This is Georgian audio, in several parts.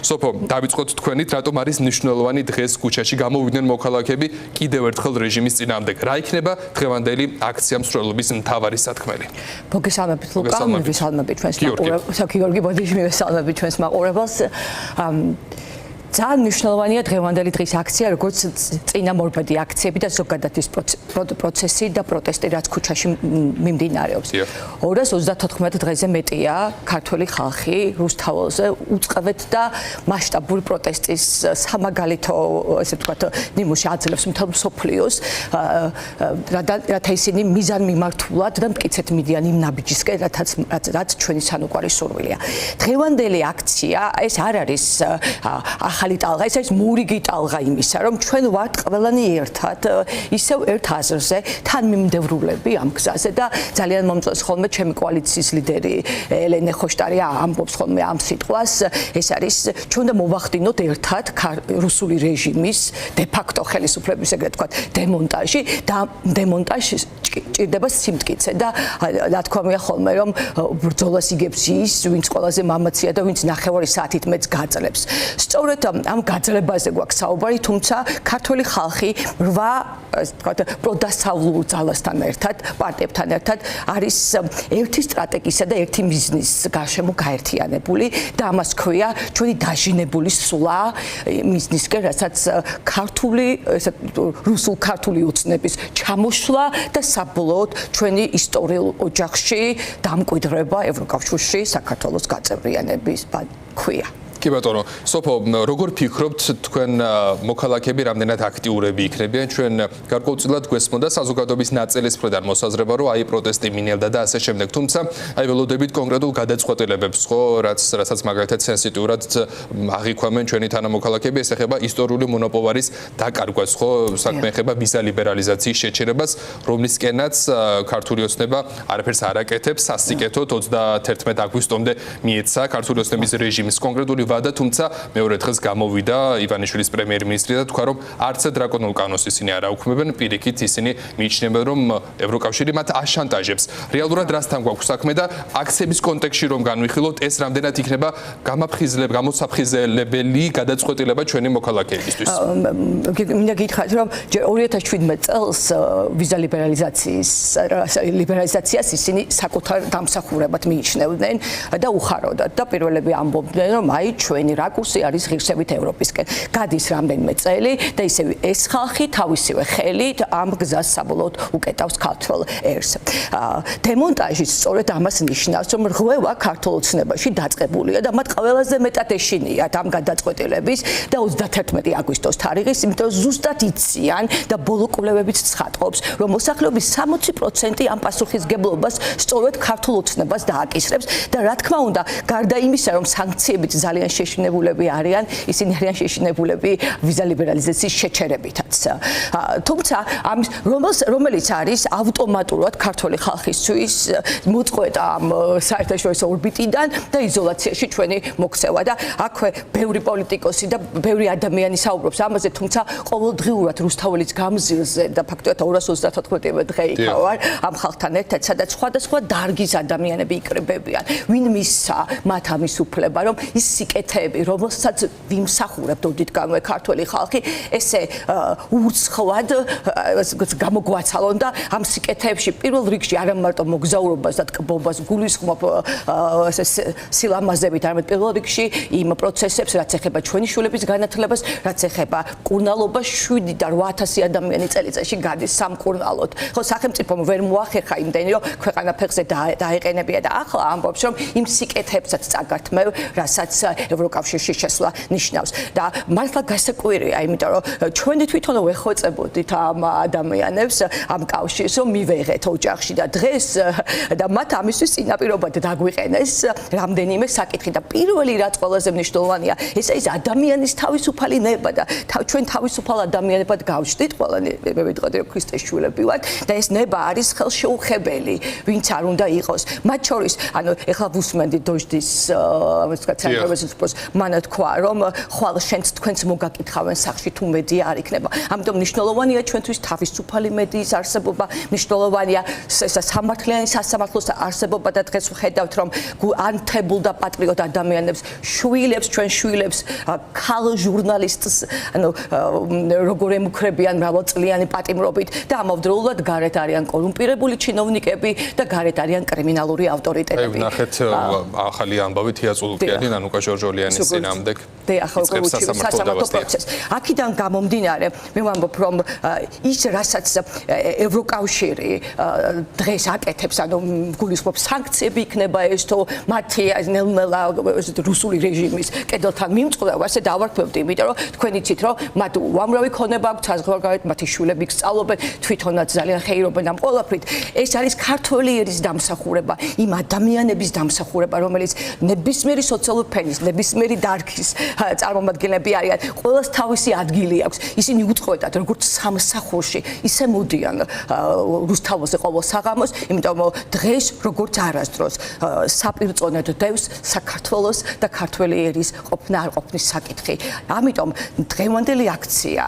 სოფო, დავიწყოთ თქვენით, რატომ არის მნიშვნელოვანი დღეს ქუჩაში გამოვიდნენ მოქალაქეები კიდევ ერთხელ რეჟიმის წინააღმდეგ. რა იქნება დღევანდელი აქცია მსვლელობის მთავარი სათქმელი? მოგესალმებით ლუკა, მივესალმებით ჩვენს მაყურებელს. გიორგი, ბოდიში მივესალმებით ჩვენს მაყურებელს. ძალიან მნიშვნელოვანია დღევანდელი დღის აქცია, როგორც წინამორბედი აქციები და ზოგადად ის პროცესი და პროტესტი, რაც ქუჩაში მიმდინარეობს. 234 დღეზე მეტია ქართველი ხალხი რუსთაველზე უწყებეთ და მასშტაბური პროტესტის სამაგალითო, ესე ვთქვათ, ნიმუში აძლევს მთელ მსოფლიოს, რათა ისინი მიზანმიმართულად და მტკიცედ მიდიან იმ ნაბიჯისკენ, რაც ჩვენი სანუკვარი სურვილია. დღევანდელი აქცია ეს არ არის ახალი ტალღა, ეს არის მურიგი ტალღა იმისა, რომ ჩვენ ვართ ყველანი ერთად, ისევ ერთ აზრზე, თან მიმდევრულები ამ გზაზე და ძალიან მომწონს ხოლმე ჩემი კოალიციის ლიდერი ელენე ხოშტარი ამბობს ხოლმე ამ სიტყვას, ეს არის ჩვენ უნდა მოვახდინოთ ერთად რუსული რეჟიმის დე-ფაქტო ხელისუფლების ეგრეთ ვთქვათ დემონტაჟი და დემონტაჟი ჭირდება სიმტკიცე და რა თქმა უნდა ხოლმე რომ ბრძოლას იგებს ის, ვინც ყველაზე მამაცია და ვინც ნახევარი საათით მეც გაძლებს. სწორედ ამ გაძლებაზე გვაქვს საუბარი, თუმცა ქართველი ხალხი 8 პროდასავლურ ძალასთან ერთად, პარტიებთან ერთად არის ერთი სტრატეგისა და ერთი მიზნის გარშემო გაერთიანებული და ამას ქვია ჩვენი დაჟინებული სვლა მიზნისკენ, რასაც ქართული, რუსულ-ქართული ოცნების ჩამოშლა და საბოლოოდ ჩვენი ისტორიულ ოჯახში დამკვიდრება ევროკავშირში საქართველოს გაწევრიანების ქვია. კი ბატონო, სოფო, როგორ ფიქრობთ თქვენ მოქალაქეები რამდენად აქტიურები იქნებიან? ჩვენ გარკვეულწილად გვესმოდა საზოგადოების ნაწილის მხრიდან მოსაზრება, რომ აი პროტესტი მინელდა და ასე შემდეგ. თუმცა აი ველოდებით კონკრეტულ გადაწყვეტილებებს, ხო, რასაც მაგალითად სენსიტიურად აღიქვამენ ჩვენი თანამოქალაქეები, ეს ეხება ისტორიული მონოპოვარის დაკარგვას, ხო, საქმე ეხება ვიზა ლიბერალიზაციის შეჩერებას, რომლისკენაც ქართული ოცნება არაფერს არ აკეთებს, სასტიკეთოდ 31 აგვისტომდე მიეცა ქართული ოცნების რეჟიმის კონკრეტული და თუმცა მეორე დღეს გამოვიდა ივანიშვილის პრემიერ-მინისტრი და თქვა, რომ არც დრაკონულ კანონს ისინი არ აუქმებენ, პირიქით ისინი მიიჩნევენ, რომ ევროკავშირი მათ აშანტაჟებს. რეალურად რასთან გვაქვს საქმე და აქციების კონტექსტში რომ განვიხილოთ, ეს რამდენად იქნება გამოსაფხიზელებელი გადაწყვეტილება ჩვენი მოქალაქეებისთვის? მინდა გითხრათ, რომ 2017 წელს ვიზა ლიბერალიზაციას ისინი საკუთარ დამსახურებად მიიჩნევდნენ და უხაროდათ და პირველები ამბობდნენ, რომ აი ჩვენი რაკურსი არის ღირსებით ევროპისკენ. გადის რამდენიმე წელი და ისევ ეს ხალხი თავისივე ხელით ამ გზას საბოლოოდ უკეტავს ქართულ ერს. დემონტაჟი სწორედ ამას ნიშნავს, რომ რღვევა ქართულ ოცნებაში დაწყებულია და მათ ყველაზე მეტად ეშინიათ ამ გადაწყვეტილების და 31 აგვისტოს თარიღის, იმიტომ რომ ზუსტად იციან და ბოლო კვლევებიც ცხადყოფს, რომ მოსახლეობის 60% ამ პასუხისგებლობას სწორედ ქართულ ოცნებას დააკისრებს და რა თქმა უნდა, გარდა იმისა, რომ სანქციებიც ძალიან შეშინებულები არიან, ისინი არიან შეშინებულები ვიზა ლიბერალიზაციის შეჩერებითაც. თუმცა რომელიც არის ავტომატურად ქართული ხალხისთვის მოწყვეტა ამ საერთაშორისო ორბიტიდან და იზოლაციაში ჩვენი მოქცევა და აქვე ბევრი პოლიტიკოსი და ბევრი ადამიანი საუბრობს ამაზე, თუმცა ყოველდღიურად რუსთაველის გამზირზე და ფაქტობრივად 234 დღე იქა ვარ ამ ხალხთან ერთად, სადაც სხვადასხვა დარგის ადამიანები იკრიბებიან. ვინ მისცა მათ ამის უფლება, რომ ის სიკეთეები, რომელსაც ვიმსახურებთ ოდითგანვე ქართველი ხალხი, ესე უცხოად გამოგვაცალონ და ამ სიკეთეებში პირველ რიგში არა მარტო მოგზაურობას და ტკბობას გულისხმობ სილამაზებით, არამედ პირველ რიგში იმ პროცესებს, რაც ეხება ჩვენი შვილების განათლებას, რაც ეხება მკურნალობას, 7-დან 8000 ადამიანი წელიწადში გადის სამკურნალოდ. ხო, სახელმწიფომ ვერ მოახერხა იმდენი, რომ ქვეყანა ფეხზე დაეყენებია და ახლა ამბობს, რომ იმ სიკეთეებსაც წაგართმევ, რასაც ევროკავშირში შესვლა ნიშნავს. და მართლა გასაკვირია, იმიტომ რომ ჩვენი თვითონ ვეხვეწებოდით ამ ადამიანებს ამ კავშირს, რომ მივეღეთ ოჯახში და დღეს და მათ ამისთვის წინაპირობად დაგვიყენეს რამდენიმე საკითხი და პირველი რაც ყველაზე მნიშვნელოვანია, ეს არის ადამიანის თავისუფალი ნება და ჩვენ თავისუფალ ადამიანებად გავჩნდით, ყველანი მე ვიტყოდი, რომ ქრისტეს შვილები ვართ და ეს ნება არის ხელშეუხებელი, ვინც არ უნდა იყოს. მათ შორის, ანუ ეხლა ვუსმენდით დოჟდის პროს მან თქვა რომ ხვალ შენც თქვენც მოგაკითხავენ სახში თუ მედია არ იქნება. ამიტომ მნიშვნელოვანია ჩვენთვის თავისუფალი მედიის არსებობა, მნიშვნელოვანია სამართლიანი სასამართლოს არსებობა და დღეს ვხედავთ რომ ანთებულ და პატრიოტ ადამიანებს, შვილებს, ჩვენ შვილებს, ქალ ჟურნალისტს, ანუ როგორ ემუქრებიან მრავალწლიანი პატიმრობით და ამავდროულად გარეთ არიან კორუმპირებული ჩინოვნიკები და გარეთ არიან კრიმინალური ავტორიტეტები. ნახეთ ახალი ამბავი თია წულუკიანი, ნანუკა ჟორჟოლიანის წინააღმდეგ. სასამართლო პროცესს. აქედან გამომდინარე, მე ვამბობ რომ ის რასაც ევროკავშირი დღეს აკეთებს, ანუ გულისხმობს სანქციები იქნება ეს თუ მათი ნელ-ნელა რუსული რეჟიმის კედელთან მიმწყდება, ასე დავარქმევდი, იმიტომ რომ თქვენ იცით რომ მათ უამრავი ქონება აქვს საზღვარგარეთ, მათი შვილები სწავლობენ, თვითონაც ძალიან ხეირობენ ამ ყველაფრით. ეს არის ქართველი ერის დამსახურება, იმ ადამიანების დამსახურება, რომელიც ნებისმიერი სოციალური ფენის, ნებისმიერი დარგის წარმომადგენლები არიან, ყველას თავისი ადგილი აქვს. ისინი უწყვეტად როგორც სამსახურში, ისე მოდიან რუსთაველზე ყოველ საღამოს, იმიტომ რომ დღეს როგორც არასდროს საპირწონედ დევს საქართველოს და ქართველი ერის ყოფნა არ ყოფნის საკითხი. ამიტომ დღევანდელი აქცია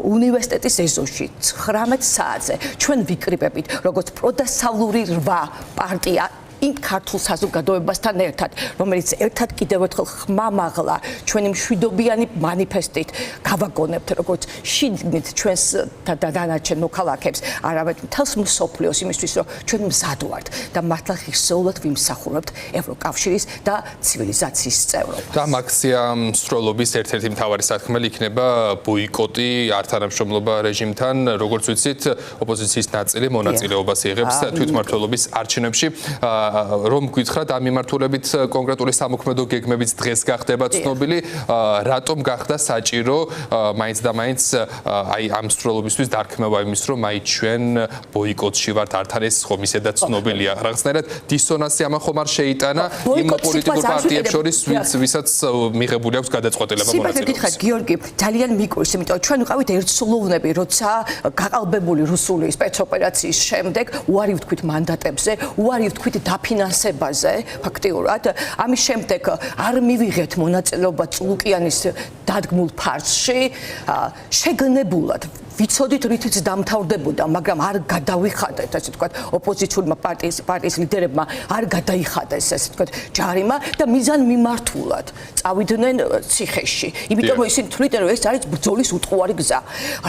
უნივერსიტეტის ეზოში 19 საათზე ჩვენ ვიკრიბებით როგორც პროდასავლური 8 პარტია იმ ქართულ საზოგადოებასთან ერთად, რომელიც ერთად კიდევ ერთხელ ხმამაღლა ჩვენი მშვიდობიანი მანიფესტით გავაგონებთ როგორც შიგნით ჩვენს და დანარჩენ მოქალაქეებს, არამედ მთელს მსოფლიოს იმისთვის, რომ ჩვენ მზად ვართ და მართლა ღირსეულად ვიმსახურებთ ევროკავშირის და ცივილიზაციის წევრობას. და აქციამ მსროლობის ერთ-ერთი მთავარი სათქმელი იქნება ბოიკოტი ართანამშრომლობა რეჟიმთან, როგორც ვიცით, ოპოზიციის ნაწილი მონაწილეობას იღებს თვითმმართველობის არჩევნებში. რომ გითხრათ ამ მიმართულებით კონკრეტული სამოქმედო გეგმებიც დღეს გახდება ცნობილი, რატომ გახდა საჭირო მაინც და მაინც აი ამ მსროლობისთვის დარქმევა იმის, რომ აი ჩვენ ბოიკოტში ვართ ართან ეს ხომ ისედაც ცნობილია. რაღაცნაირად დისონანსი ამან ხომ არ შეიტანა იმ პოლიტიკურ პარტიებს შორის, ვისაც მიღებული აქვს გადაწყვეტილება მონაწილეობას. გითხრათ გიორგი, ძალიან მიკვირს, იმიტომ რომ ჩვენ ვიყავით ერთსულოვნები, როცა გაყალბებული რუსული სპეცოპერაციის შემდეგ უარი ვთქვით მანდატებზე, უარი ვთქვით დაფინანსებაზე, ფაქტიურად. ამის შემდეგ არ მივიღეთ მონაწილეობა წულუკიანის დადგმულ ფარსში, შეგნებულად ვიცოდით რითიც დამთავრდებოდა, მაგრამ არ გადავიხადეთ, ასე ვთქვათ, ოპოზიციურმა პარტიის ლიდერებმა არ გადაიხადეს, ასე ვთქვათ, ჯარიმა და მიზან მიმართულად წავიდნენ ციხეში. იმიტომ რომ ისინი თვლით, რომ ეს არის ბრძოლის უტყუარი გზა.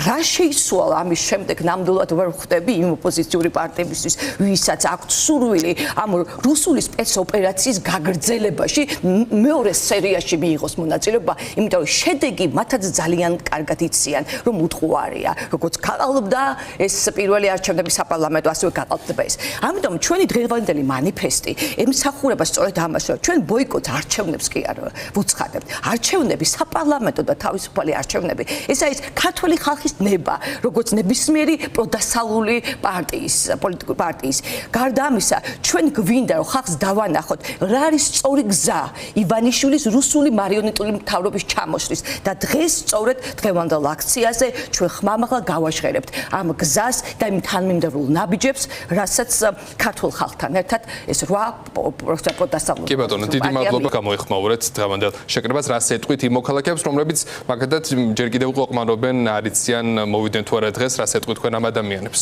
რა შეიცვალა ამის შემდეგ ნამდვილად ვერ ხვდები იმ ოპოზიციური პარტიებისთვის, ვისაც აქვთ სურვილი ამ რუსული სპეცოპერაციის გაგრძელებაში მეორე სერიაში მიიღოს მონაწილეობა, იმიტომ რომ შედეგი მათაც ძალიან კარგად იციან, რომ უტყუარია. როგორც გაყალბდა ეს პირველი არჩევნები საპარლამენტო, ასევე გაყალბდება ეს. ამიტომ ჩვენი დღევანდელი მანიფესტი ემსახურება სწორედ ამას, რომ ჩვენ ბოიკოტს არჩევნებს კი არ ვუცხადებთ. არჩევნები, საპარლამენტო და თავისუფალი არჩევნები, ეს არის ქართული ხალხის ნება, როგორც ნებისმიერი პროდასავლური პარტიის, პოლიტიკური პარტიის. გარდა ამისა, ჩვენ გვინდა რომ ხალხს დავანახოთ, რა არის სწორი გზა ივანიშვილის რუსული მარიონეტული მთავრობის ჩამოსვლის და დღეს სწორედ დღევანდელ აქციაზე ჩვენ ხმამაღლა გავაშღერებთ ამ გზას და იმ თანმიმდევრულ ნაბიჯებს, რასაც ქართულ ხალხთან ერთად ეს 8 პროდასავლური. კი ბატონო, დიდი მადლობა გამოეხმაურეთ დღევანდელ შეკრებას, რას ეტყვით იმ მოქალაქეებს, რომლებიც მაგათაც ჯერ კიდევ ყოყმანობენ, არიციან მოვიდნენ თუ არა დღეს, რას ეტყვით თქვენ ამ ადამიანებს.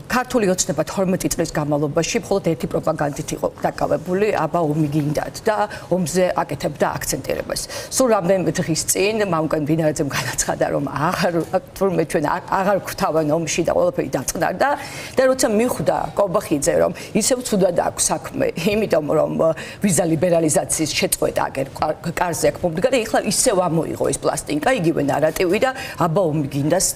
ქართული ოცნება 12 წლის განმავლობაში მხოლოდ ერთი პროპაგანდით იყო დაკავებული, აბა ომი გინდათ და ომზე აკეთებდა აქცენტირებას. სულ რამდენიმე დღის წინ მამუკან ბინარაძემ განაცხადა, რომ თურმე ჩვენ აღარ გვთავენ ომში და ყველაფერი დაწყნარდა და როცა მიხვდა კობახიძე, რომ ისევ ცუდად აქვს საქმე, იმიტომ რომ ვიზა ლიბერალიზაციის შეწყვეტა აგერ კარზე აქ მომდგარი, ეხლა ისევ ამოიღო ეს პლასტინკა, იგივე ნარატივი და აბა ომი გინდას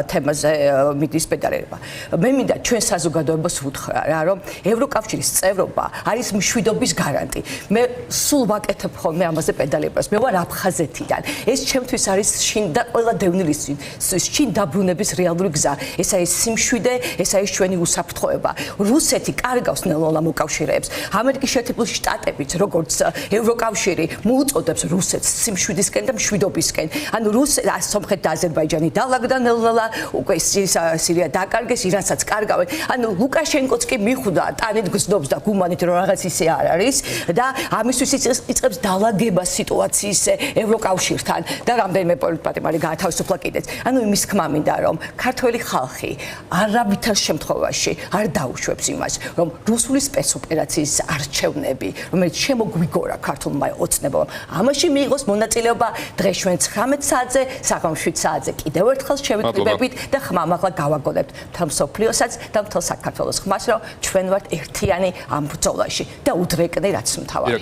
თემაზე მიდის პედალება. მე მინდა ჩვენ საზოგადოებას ვუთხრა რა, რომ ევროკავშირის წევრობა არის მშვიდობის გარანტი. მე სულ ვაკეთებ ხოლმე ამაზე პედალებას. მე ვარ აფხაზეთიდან. ეს ჩემთვის არის შინ და ყველა დევნილისთვის შინ დაბრუნების რეალური გზა. ეს არის სიმშვიდე, ეს არის ჩვენი უსაფრთხოება. რუსეთი კარგავს ნელ-ნელა მოკავშირეებს. ამერიკის შეერთებული შტატებიც, როგორც ევროკავშირი, მოუწოდებს რუსეთს სიმშვიდისკენ და მშვიდობისკენ. ანუ სომხეთი და აზერბაიჯანი დალაგდა ნელ-ნელა, უკვე სირია დაკარგა კარგეს, ირანსაც კარგავენ. ანუ ლუკაშენკოც კი მიხვდა ტანით გზნობს და გუმანით რომ რაღაც ისე არ არის და ამისთვის იწყებს დალაგებას სიტუაციის ევროკავშირთან და რამდენიმე პოლიტპატიმარი გაათავისუფლა კიდეც. ანუ იმის თქმა მინდა რომ ქართველი ხალხი არავითარ შემთხვევაში არ დაუშვებს იმას, რომ რუსული სპეცოპერაციის არჩევნები, რომელიც შემოგვიგორა ქართულმა ოცნებამ, ამაში მიიღოს მონაწილეობა დღეს ჩვენ 19 საათზე, საღამო 7 საათზე კიდევ ერთხელ შევიკრიბებით და ხმამაღლა გავაგონებთ მთელ მსოფლიოსაც და მთელ საქართველოს ხმას, რომ ჩვენ ვართ ერთიანი ამ ბრძოლაში და უდრეკნი რაც მთავარია.